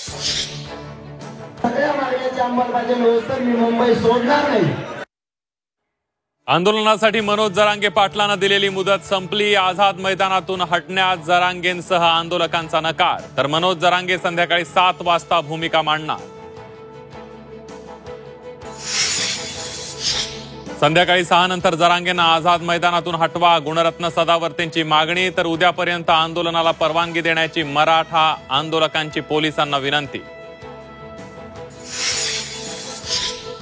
सगळ्या मागण्याची अंमलबजावणी होईस्तोवर मी मुंबई सोडणार नाही। आंदोलनासाठी मनोज जरांगे पाटलांना दिलेली मुदत संपली। आझाद मैदानातून हटण्यास जरांगेंसह आंदोलकांचा नकार, तर मनोज जरांगे संध्याकाळी 7 वाजता भूमिका मांडणार। संध्याकाळी 6 नंतर जरांगेंना आझाद मैदानातून हटवा, गुणरत्न सदावर्तेंची मागणी। तर उद्यापर्यंत आंदोलनाला परवानगी देण्याची मराठा आंदोलकांची पोलिसांना विनंती।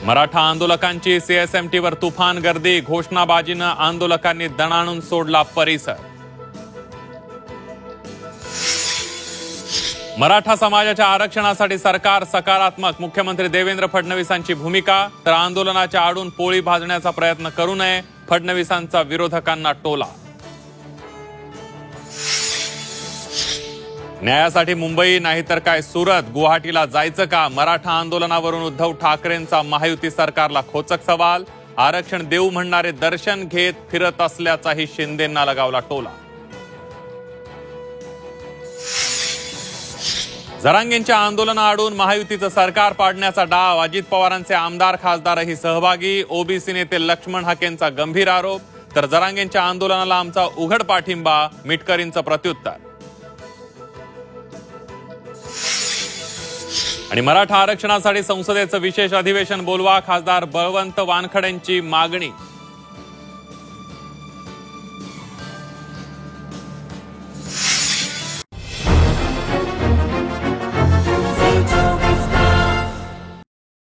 मराठा आंदोलकांची सीएसएमटीवर तुफान गर्दी, घोषणाबाजीनं आंदोलकांनी दणाणून सोडला परिसर। मराठा समाजाच्या आरक्षणासाठी सरकार सकारात्मक, मुख्यमंत्री देवेंद्र फडणवीसांची भूमिका। तर आंदोलनाच्या आडून पोळी भाजण्याचा प्रयत्न करू नये, फडणवीसांचा विरोधकांना टोला। न्यायासाठी मुंबई नाहीतर काय सुरत, गुवाहाटीला जायचं का? मराठा आंदोलनावरून उद्धव ठाकरेंचा महायुती सरकारला खोचक सवाल। आरक्षण देऊ म्हणणारे दर्शन घेत फिरत असल्याचाही शिंदेंना लगावला टोला। जरांगेंच्या आंदोलनाआडून महायुतीचं सरकार पाडण्याचा डाव, अजित पवारांचे आमदार खासदारही सहभागी। ओबीसी नेते लक्ष्मण हाकेंचा गंभीर आरोप, तर जरांगेंच्या आंदोलनाला आमचा उघड पाठिंबा, मिटकरींचं प्रत्युत्तर। आणि मराठा आरक्षणासाठी संसदेचं विशेष अधिवेशन बोलवा, खासदार बळवंत वानखडेंची मागणी।